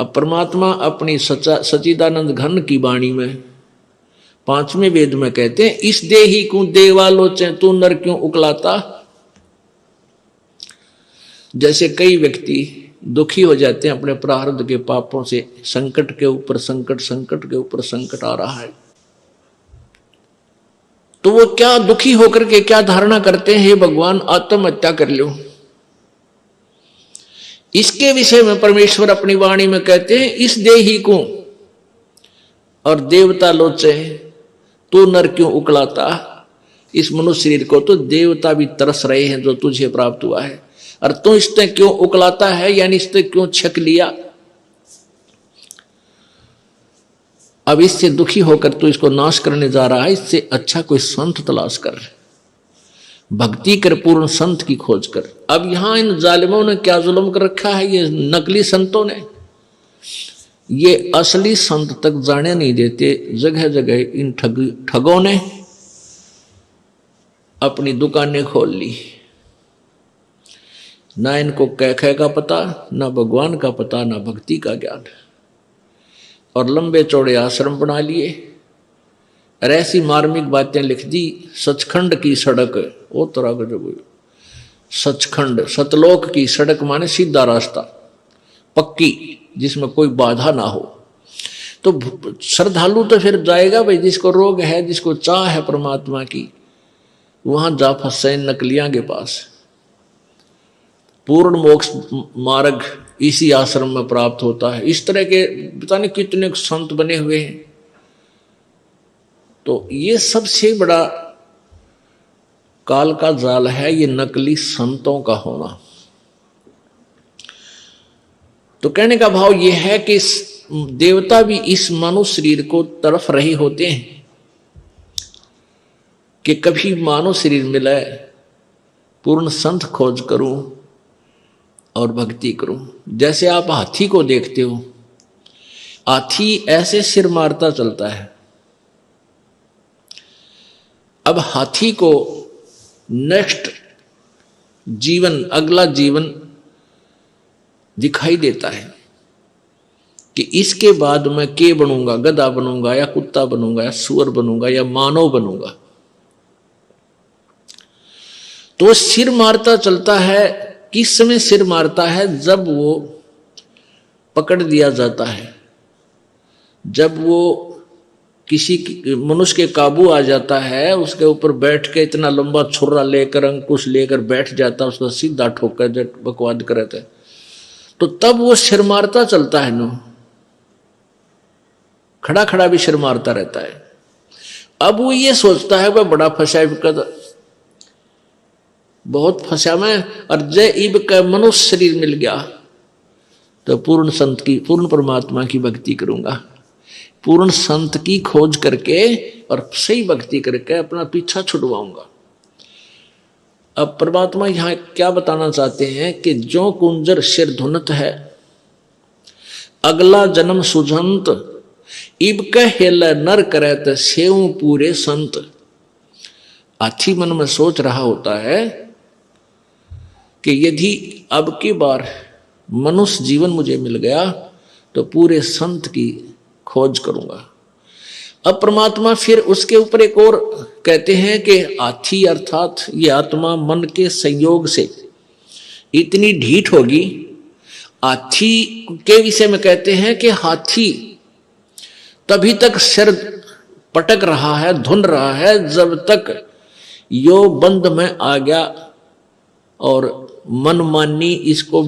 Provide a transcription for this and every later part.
अब परमात्मा अपनी सच्चिदानंद घन की वाणी में 5वें वेद में कहते हैं, इस देही को देवालोचन तू नर क्यों उकलाता। जैसे कई व्यक्ति दुखी हो जाते हैं अपने प्रारब्ध के पापों से, संकट के ऊपर संकट, संकट के ऊपर संकट आ रहा है, तो वो क्या दुखी होकर के क्या धारणा करते हैं, हे भगवान आत्महत्या कर लो। इसके विषय में परमेश्वर अपनी वाणी में कहते हैं, इस देही को और देवता लोचे तू नर क्यों उकलाता। इस मनुष्य शरीर को तो देवता भी तरस रहे हैं जो तुझे प्राप्त हुआ है, और तू इससे क्यों उकलाता है, यानी इससे क्यों छक लिया। अब इससे दुखी होकर तू इसको नाश करने जा रहा है, इससे अच्छा कोई संत तलाश कर, भक्ति कर, पूर्ण संत की खोज कर। अब यहां इन जालिमों ने क्या जुल्म कर रखा है, ये नकली संतों ने, ये असली संत तक जाने नहीं देते। जगह जगह इन ठगों ने अपनी दुकानें खोल ली, ना इनको कैखे का पता, ना भगवान का पता, ना भक्ति का ज्ञान, और लंबे चौड़े आश्रम बना लिए और ऐसी मार्मिक बातें लिख दी। सचखंड की सड़क, वो तरह का जो सचखंड, सतलोक की सड़क माने सीधा रास्ता, पक्की, जिसमें कोई बाधा ना हो। तो श्रद्धालु तो फिर जाएगा भाई, जिसको रोग है, जिसको चाह है परमात्मा की, वहां जा फंसे नकलियां के पास। पूर्ण मोक्ष मार्ग इसी आश्रम में प्राप्त होता है। इस तरह के पता नहीं कितने संत बने हुए हैं। तो ये सबसे बड़ा काल का जाल है, ये नकली संतों का होना। तो कहने का भाव ये है कि देवता भी इस मानव शरीर को तरफ रहे होते हैं कि कभी मानव शरीर मिले, पूर्ण संत खोज करूं और भक्ति करूं। जैसे आप हाथी को देखते हो, हाथी ऐसे सिर मारता चलता है। अब हाथी को नेक्स्ट जीवन, अगला जीवन दिखाई देता है कि इसके बाद मैं के बनूंगा, गधा बनूंगा या कुत्ता बनूंगा या सुअर बनूंगा या मानव बनूंगा। तो सिर मारता चलता है। किस समय सिर मारता है? जब वो पकड़ दिया जाता है, जब वो किसी मनुष्य के काबू आ जाता है, उसके ऊपर बैठ के इतना लंबा छुरा लेकर, अंकुश लेकर बैठ जाता है, उसका सीधा ठोकर बकवाद करते, तो तब वो सिर मारता चलता है। नो खड़ा खड़ा भी सिर मारता रहता है। अब वो ये सोचता है वह बड़ा फंसा, बहुत फंसा मैं, और जय इब का मनुष्य शरीर मिल गया तो पूर्ण संत की, पूर्ण परमात्मा की भक्ति करूंगा। पूर्ण संत की खोज करके और सही भक्ति करके अपना पीछा छुड़वाऊंगा। अब परमात्मा यहां क्या बताना चाहते हैं कि जो कुंजर सिर धुनत है, अगला जन्म सुझंत, इब कहेल नर करत सेव पूरे संत। हाथी मन में सोच रहा होता है कि यदि अब की बार मनुष्य जीवन मुझे मिल गया तो पूरे संत की खोज करूंगा। अब परमात्मा फिर उसके ऊपर एक और कहते हैं कि हाथी अर्थात ये आत्मा मन के संयोग से इतनी ढीठ होगी। हाथी के विषय में कहते हैं कि हाथी तभी तक सिर पटक रहा है, धुन रहा है, जब तक यो बंद में आ गया और मनमानी इसको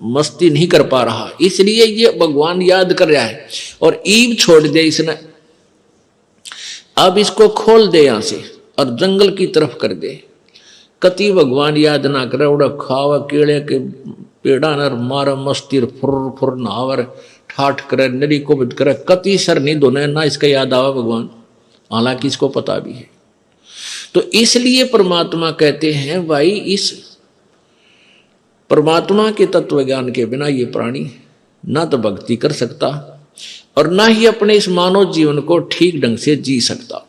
मस्ती नहीं कर पा रहा। इसलिए ये भगवान याद कर रहा है और ईब छोड़ दे इसने। अब इसको खोल दे यहां से और जंगल की तरफ कर दे। कति भगवान याद ना करे, उड़ा खावा केड़े के पेड़ा नर मार मस्ती फुर फुर नहावर ठाठ करे, नरी को बिद करे, कति सर नहीं धोने ना इसका याद आवा भगवान, हालांकि इसको पता भी है। तो इसलिए परमात्मा कहते हैं भाई, इस परमात्मा के तत्व ज्ञान के बिना ये प्राणी ना तो भक्ति कर सकता और ना ही अपने इस मानव जीवन को ठीक ढंग से जी सकता।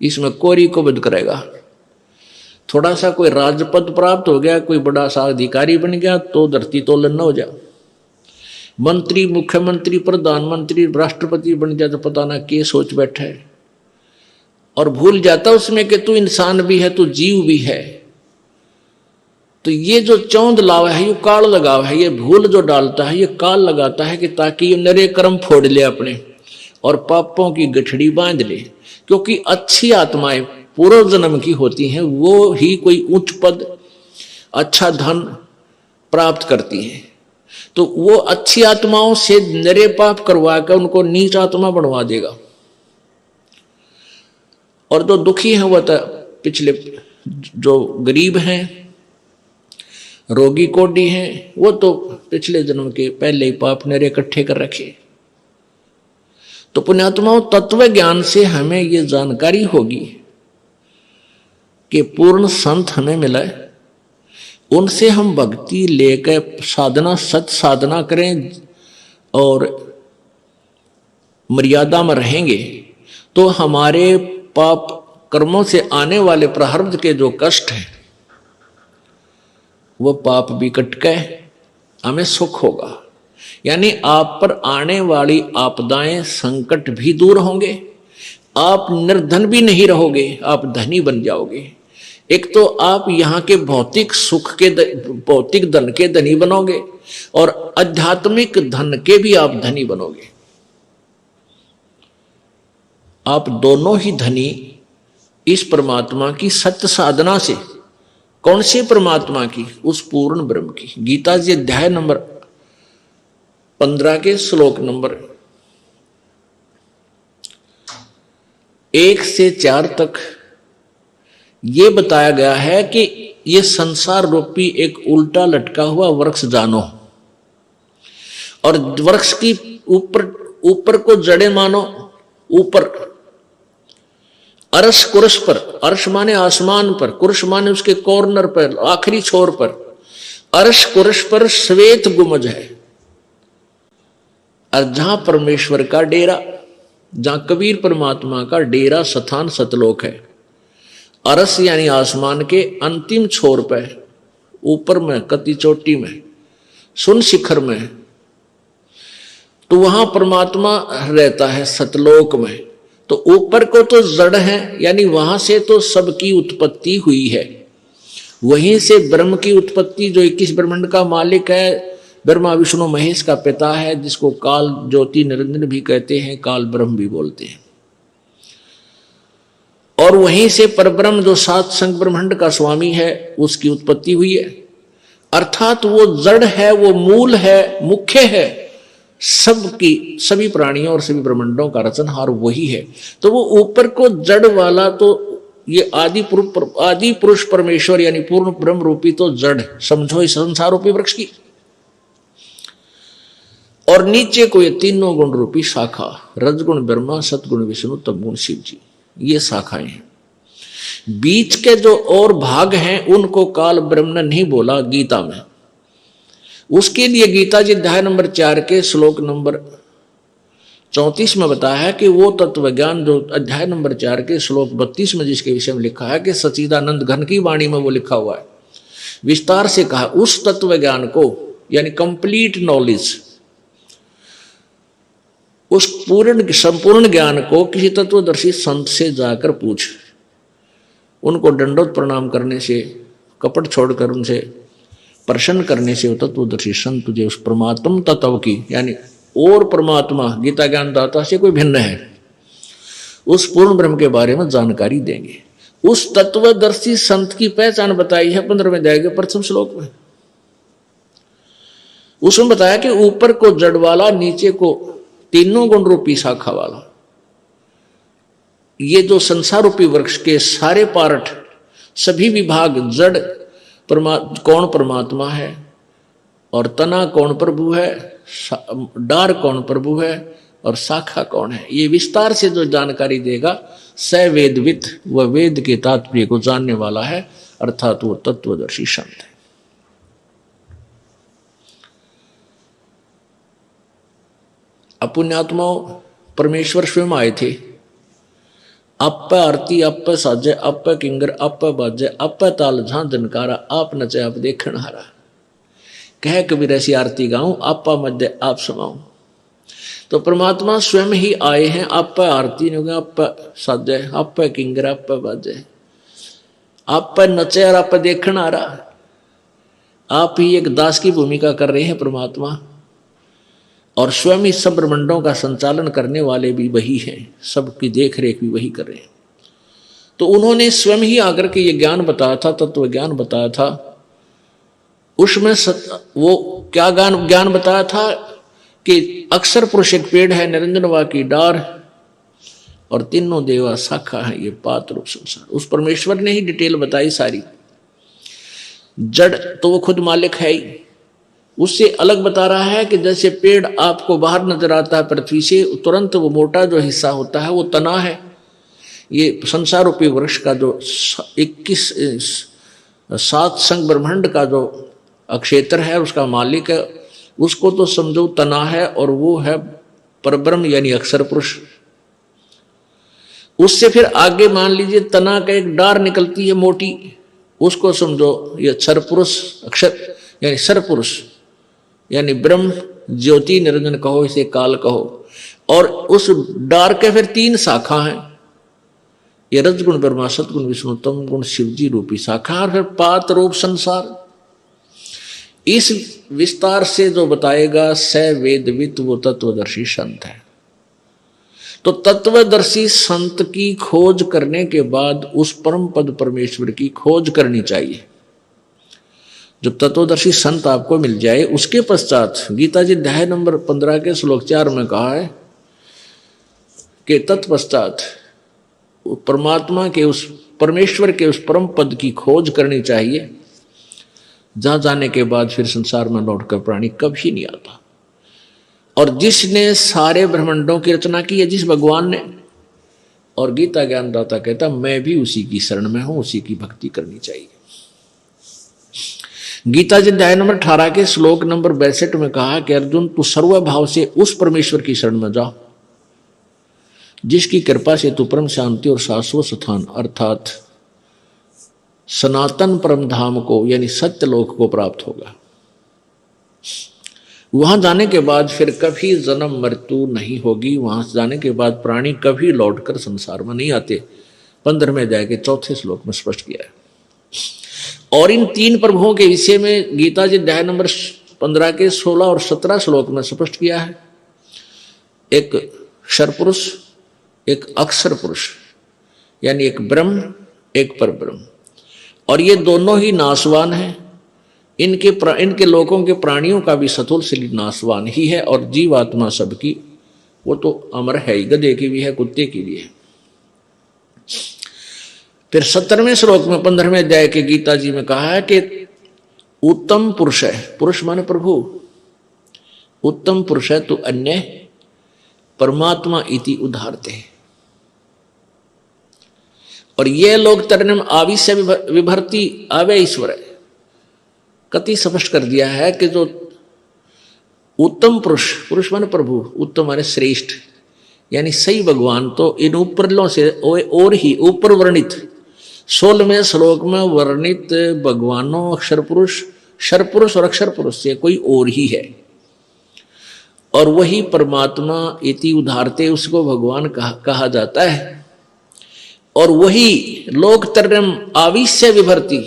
इसमें कोरी को बद करेगा। थोड़ा सा कोई राजपद प्राप्त हो गया, कोई बड़ा सा अधिकारी बन गया तो धरती तोलन न हो जाए। मंत्री, मुख्यमंत्री, प्रधानमंत्री, राष्ट्रपति बन जाए तो पता ना क्या सोच बैठा है, और भूल जाता उसमें कि तू इंसान भी है, तू जीव भी है। तो ये जो चौंध लावा है, ये काल लगाव है, ये भूल जो डालता है, ये काल लगाता है कि ताकि ये नरे कर्म फोड़ ले अपने और पापों की गठड़ी बांध ले। क्योंकि अच्छी आत्माएं पूर्व जन्म की होती हैं, वो ही कोई उच्च पद, अच्छा धन प्राप्त करती हैं। तो वो अच्छी आत्माओं से नरे पाप करवा कर उनको नीच आत्मा बनवा देगा। और जो दुखी हैं वह तो पिछले, जो गरीब हैं, रोगी कोडी हैं, वो तो पिछले जन्म के पहले ही पाप नरे इकट्ठे कर रखे। तो पुण्यात्माओं, तत्व ज्ञान से हमें ये जानकारी होगी कि पूर्ण संत हमें मिला है, उनसे हम भक्ति लेकर साधना, सत साधना करें और मर्यादा में रहेंगे तो हमारे पाप कर्मों से आने वाले प्रारब्ध के जो कष्ट हैं वो पाप भी कट के हमें सुख होगा। यानी आप पर आने वाली आपदाएं, संकट भी दूर होंगे, आप निर्धन भी नहीं रहोगे, आप धनी बन जाओगे। एक तो आप यहाँ के भौतिक सुख के, भौतिक धन के धनी बनोगे और आध्यात्मिक धन के भी आप धनी बनोगे। आप दोनों ही धनी इस परमात्मा की सत्य साधना से। कौन से परमात्मा की? उस पूर्ण ब्रह्म की। गीता जी अध्याय नंबर 15 के श्लोक नंबर 1 से 4 तक ये बताया गया है कि ये संसार रूपी एक उल्टा लटका हुआ वृक्ष जानो, और वृक्ष की ऊपर को जड़े मानो, ऊपर अर्श कुर्श पर, अर्श माने आसमान पर, कुर्श माने उसके कॉर्नर पर, आखिरी छोर पर, अर्श कुर्श पर श्वेत गुमज है। और जहां परमेश्वर का डेरा, जहां कबीर परमात्मा का डेरा स्थान सतलोक है, अरस यानी आसमान के अंतिम छोर पे, ऊपर में, कति चोटी में, सुन शिखर में, तो वहां परमात्मा रहता है सतलोक में। तो ऊपर को तो जड़ है, यानी वहां से तो सबकी उत्पत्ति हुई है, वहीं से ब्रह्म की उत्पत्ति, जो 21 ब्रह्मांड का मालिक है, ब्रह्मा विष्णु महेश का पिता है, जिसको काल ज्योति निरंजन भी कहते हैं, काल ब्रह्म भी बोलते हैं। और वहीं से परब्रह्म जो 7 संग ब्रह्मांड का स्वामी है, उसकी उत्पत्ति हुई है। अर्थात वो जड़ है, वो मूल है, मुख्य है, सबकी, सभी प्राणियों और सभी ब्रह्मांडों का रचनहार वही है। तो वो ऊपर को जड़ वाला, तो ये आदि पुरुष परमेश्वर यानी पूर्ण ब्रह्म रूपी तो जड़ समझो इस संसार रूपी वृक्ष की, और नीचे को ये तीनों गुण रूपी शाखा, रजगुण ब्रह्मा, सतगुण विष्णु, तमगुण शिव जी, ये शाखाएं हैं। बीच के जो और भाग हैं उनको काल ब्रह्म ने नहीं बोला गीता में। उसके लिए गीता जी अध्याय नंबर 4 के श्लोक नंबर 34 में बताया है कि वो तत्व ज्ञान जो अध्याय नंबर 4 के श्लोक 32 में जिसके विषय में लिखा है कि सच्चिदानंद घन की वाणी में वो लिखा हुआ है, विस्तार से कहा, उस तत्व ज्ञान को यानी कंप्लीट नॉलेज, उस पूर्ण संपूर्ण ज्ञान को किसी तत्वदर्शी संत से जाकर पूछ। उनको दंडोत प्रणाम करने से, कपट छोड़कर उनसे प्रसन्न करने से वो तत्वदर्शी संत तुझे उस परमात्म तत्व की, यानी और परमात्मा गीता ज्ञान दाता से कोई भिन्न है, उस पूर्ण ब्रह्म के बारे में जानकारी देंगे। उस तत्वदर्शी संत की पहचान बताई है 15वें अध्याय के प्रथम श्लोक में। उसमें बताया कि ऊपर को जड़ वाला, नीचे को तीनों गुण रूपी शाखा वाला, ये जो संसार रूपी वृक्ष के सारे पार्ट, सभी विभाग, जड़ कौन परमात्मा है, और तना कौन प्रभु है, डार कौन प्रभु है, और शाखा कौन है, ये विस्तार से जो जानकारी देगा स वेदविद, वह वेद के तात्पर्य को जानने वाला है, अर्थात वो तत्वदर्शी संत है। अपुण्यात्माओं, परमेश्वर स्वयं आए थे। अप आरती, अप साजे, अप किंगर, अप बाजे, अप ताल झां जनकारा, आप नचे आप देखण हारा। कह कबीर ऐसी आरती गाऊं, आपा मध्य आप समाऊं। तो परमात्मा स्वयं ही आए हैं, आप आरती नहीं होगी, आप साजे, आप किंगर, आप बाजे, आप नचे और आप देखण आ रहा। आप ही एक दास की भूमिका कर रहे हैं परमात्मा, और स्वयं ही सब ब्रह्मांडों का संचालन करने वाले भी वही हैं, सबकी देख रेख भी वही कर रहे हैं। तो उन्होंने स्वयं ही आकर के ये ज्ञान बताया था, तत्व ज्ञान बताया था। उसमें वो क्या ज्ञान बताया था कि अक्षर पुरुष एक पेड़ है, निरंजनवा की डार, और तीनों देवा शाखा है, ये पात रूप संसार। उस परमेश्वर ने ही डिटेल बताई सारी। जड़ तो वो खुद मालिक है ही, उससे अलग बता रहा है कि जैसे पेड़ आपको बाहर नजर आता है पृथ्वी से, तुरंत वो मोटा जो हिस्सा होता है वो तना है। ये संसार रूपी वृक्ष का जो 7 संग ब्रह्मांड का जो अक्षेत्र है, उसका मालिक है, उसको तो समझो तना है, और वो है परब्रह्म यानी अक्षर पुरुष। उससे फिर आगे मान लीजिए तना का एक डार निकलती है मोटी, उसको समझो ये क्षर पुरुष, अक्षर यानी सर पुरुष यानी ब्रह्म ज्योति निरंजन कहो, इसे काल कहो। और उस डार के फिर 3 शाखा हैं, ये रजगुण ब्रह्मा, सतगुण विष्णु, तम गुण शिवजी रूपी शाखा, और फिर पात रूप संसार। इस विस्तार से जो बताएगा स वेदवित, वो तत्वदर्शी संत है। तो तत्वदर्शी संत की खोज करने के बाद उस परम पद परमेश्वर की खोज करनी चाहिए। जब तत्वदर्शी संत आपको मिल जाए, उसके पश्चात गीता जी अध्याय नंबर 15 के श्लोक 4 में कहा है कि तत्पश्चात परमात्मा के उस परमेश्वर के उस परम पद की खोज करनी चाहिए, जहां जाने के बाद फिर संसार में लौटकर प्राणी कभी नहीं आता। और जिसने सारे ब्रह्मांडों की रचना की है, जिस भगवान ने, और गीता ज्ञानदाता कहता मैं भी उसी की शरण में हूं, उसी की भक्ति करनी चाहिए। गीता जी अध्याय नंबर 18 के श्लोक नंबर 62 में कहा कि अर्जुन तू सर्वभाव से उस परमेश्वर की शरण में जा, जिसकी कृपा से तू परम शांति और शाश्वत स्थान अर्थात सनातन परम धाम को यानी सत्यलोक को प्राप्त होगा। वहां जाने के बाद फिर कभी जन्म मृत्यु नहीं होगी। वहां जाने के बाद प्राणी कभी लौटकर संसार में नहीं आते। 15वें अध्याय के 4थे श्लोक में स्पष्ट किया है। और इन 3 प्रभुओं के विषय में गीता जी अध्याय नंबर 15 के 16 और 17 श्लोक में स्पष्ट किया है। एक क्षर पुरुष, एक अक्षर पुरुष यानी एक ब्रह्म, एक परब्रह्म, और ये दोनों ही नाशवान हैं। इनके लोगों के प्राणियों का भी सतुल शरीर नाशवान ही है, और जीवात्मा सबकी वो तो अमर है ही, गधे की भी है, कुत्ते की भी है। फिर 17वें श्लोक में 15वें अध्याय के गीता जी में कहा है कि उत्तम पुरुष है, पुरुष माने प्रभु, उत्तम पुरुष है तो अन्य परमात्मा इति उदाहरते हैं। और ये लोग तरनम आविश्य विभर्ति अवय ईश्वर है, कति स्पष्ट कर दिया है कि जो उत्तम पुरुष, पुरुष माने प्रभु, उत्तम माने श्रेष्ठ यानी सही भगवान, तो इन ऊपरलों से और ही ऊपर वर्णित 16वें श्लोक में वर्णित भगवानों अक्षर पुरुष, क्षर पुरुष और अक्षर पुरुष से कोई और ही है, और वही परमात्मा इति उदाहरते उसको भगवान कहा जाता है। और वही लोक तरम आविश्य विभर्ति,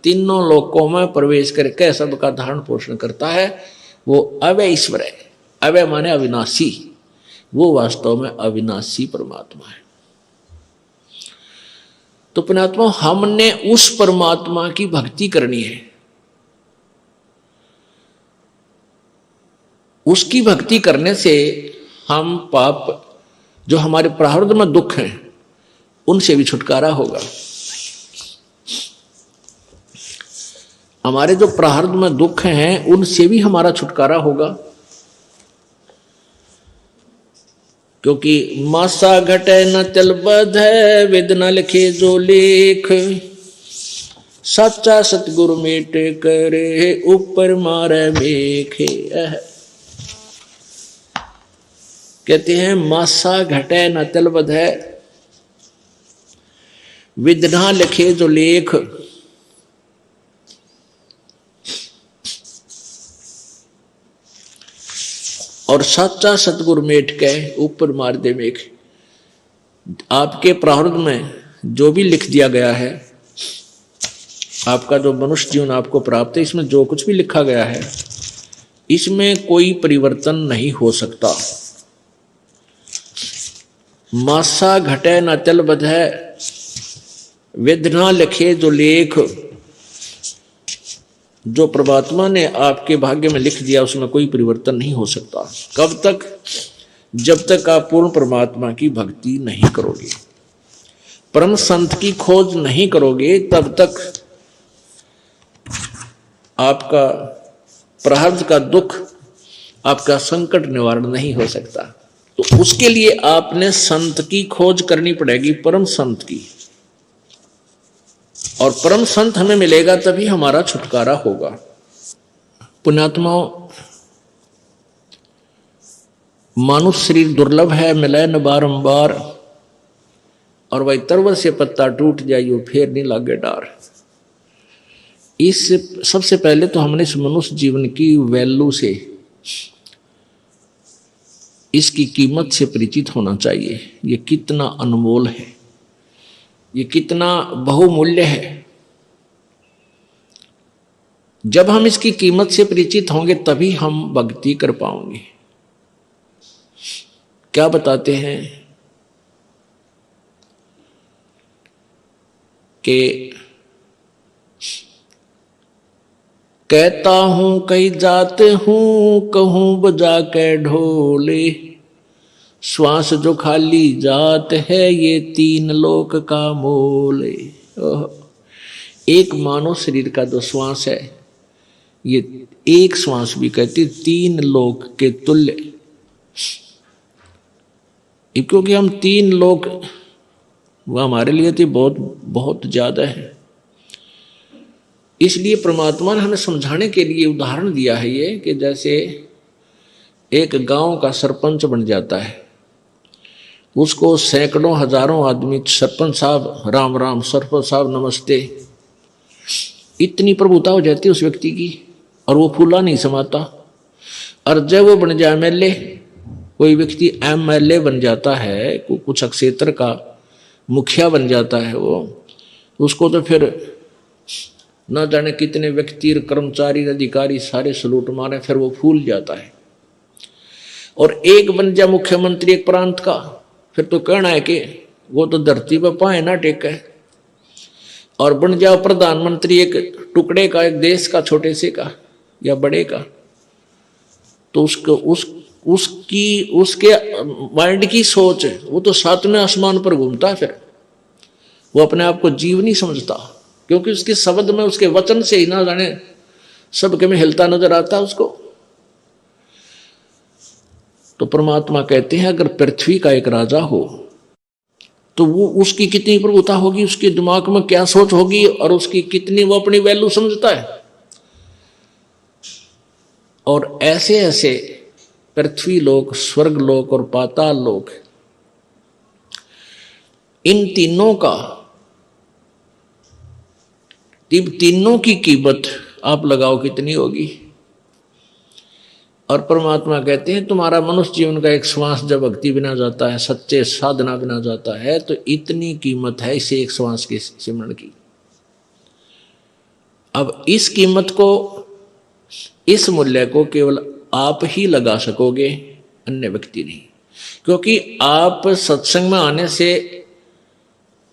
तीनों लोकों में प्रवेश करके सबका धारण पोषण करता है, वो अवय ईश्वर है। अवय माने अविनाशी, वो वास्तव में अविनाशी परमात्मा है। तो पुण्यात्मा हमने उस परमात्मा की भक्ति करनी है। उसकी भक्ति करने से हम पाप जो हमारे प्रारब्ध में दुख हैं उनसे भी छुटकारा होगा। हमारे जो प्रारब्ध में दुख हैं उनसे भी हमारा छुटकारा होगा, क्योंकि मासा घटे न चल बध वेद न लिखे जो लेख, सच्चा सतगुरु मेट करे ऊपर मारे मेखे। कहते हैं मासा घटे न चल बध वेद न लिखे जो लेख, और सच्चा सतगुरु मेट के ऊपर मार दे मेघ। आपके प्रारब्ध में जो भी लिख दिया गया है, आपका जो मनुष्य जीवन आपको प्राप्त है, इसमें जो कुछ भी लिखा गया है इसमें कोई परिवर्तन नहीं हो सकता। मासा घटे न चल बधै, वेदना लिखे जो लेख। जो परमात्मा ने आपके भाग्य में लिख दिया उसमें कोई परिवर्तन नहीं हो सकता। कब तक? जब तक आप पूर्ण परमात्मा की भक्ति नहीं करोगे, परम संत की खोज नहीं करोगे, तब तक आपका प्रारब्ध का दुख, आपका संकट निवारण नहीं हो सकता। तो उसके लिए आपने संत की खोज करनी पड़ेगी, परम संत की। और परम संत हमें मिलेगा तभी हमारा छुटकारा होगा। पुण्यात्माओं, मानुष शरीर दुर्लभ है, मिले न बारंबार, और वही तरवर से पत्ता टूट जाइयो फिर नहीं लागे डार। इस सबसे पहले तो हमने इस मनुष्य जीवन की वैल्यू से, इसकी कीमत से परिचित होना चाहिए। ये कितना अनमोल है, ये कितना बहुमूल्य है। जब हम इसकी कीमत से परिचित होंगे तभी हम भक्ति कर पाएंगे। क्या बताते हैं कि कहता हूं कई जाते हूं, कहूं बजा के ढोले, श्वास जो खाली जात है ये 3 लोक का मोल। एक मानव शरीर का जो श्वास है, ये एक श्वास भी कहते 3 लोक के तुल्य। क्योंकि हम 3 लोक वो हमारे लिए तो बहुत बहुत ज्यादा है। इसलिए परमात्मा ने हमें समझाने के लिए उदाहरण दिया है ये, कि जैसे एक गांव का सरपंच बन जाता है, उसको सैकड़ों हजारों आदमी, सरपंच साहब राम राम, सरपंच साहब नमस्ते, इतनी प्रभुता हो जाती है उस व्यक्ति की, और वो फूला नहीं समाता। और जब वो बन जाए एमएलए, कोई व्यक्ति एमएलए बन जाता है, कुछ क्षेत्र का मुखिया बन जाता है वो, उसको तो फिर न जाने कितने व्यक्ति, कर्मचारी, अधिकारी सारे सलूट मारे, फिर वो फूल जाता है। और एक बन जा मुख्यमंत्री एक प्रांत का, फिर तो कहना है कि वो तो धरती पर पाए ना टेके। और बन जाओ प्रधानमंत्री एक टुकड़े का, एक देश का, छोटे से का या बड़े का, तो उसके माइंड की सोच है, वो तो 7वें आसमान पर घूमता है। फिर वो अपने आप को जीव नहीं समझता, क्योंकि उसके शब्द में, उसके वचन से ही ना जाने सबके में हिलता नजर आता है उसको। तो परमात्मा कहते हैं अगर पृथ्वी का एक राजा हो तो वो उसकी कितनी प्रभुता होगी, उसके दिमाग में क्या सोच होगी, और उसकी कितनी वो अपनी वैल्यू समझता है। और ऐसे ऐसे पृथ्वी लोक, स्वर्ग लोक और पाताल लोक, इन तीनों की कीमत आप लगाओ कितनी होगी। और परमात्मा कहते हैं तुम्हारा मनुष्य जीवन का एक श्वास जब भक्ति बिना जाता है, सच्चे साधना बिना जाता है, तो इतनी कीमत है इसे एक श्वास के सिमरण की। अब इस कीमत को, इस मूल्य को केवल आप ही लगा सकोगे, अन्य व्यक्ति नहीं। क्योंकि आप सत्संग में आने से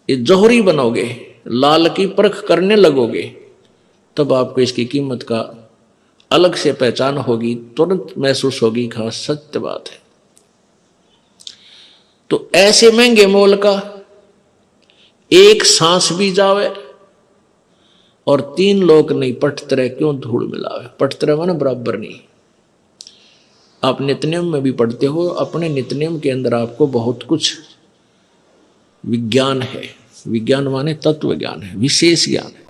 जौहरी बनोगे, लाल की परख करने लगोगे, तब आपको इसकी कीमत का अलग से पहचान होगी, तुरंत महसूस होगी, खास सत्य बात है। तो ऐसे महंगे मोल का एक सांस भी जावे और 3 लोक नहीं पटतरे क्यों धूल मिलावे। पटतरे माने बराबर नहीं। आप नित्यनियम में भी पढ़ते हो, अपने नित्यनियम के अंदर आपको बहुत कुछ विज्ञान है। विज्ञान माने तत्व ज्ञान है, विशेष ज्ञान है।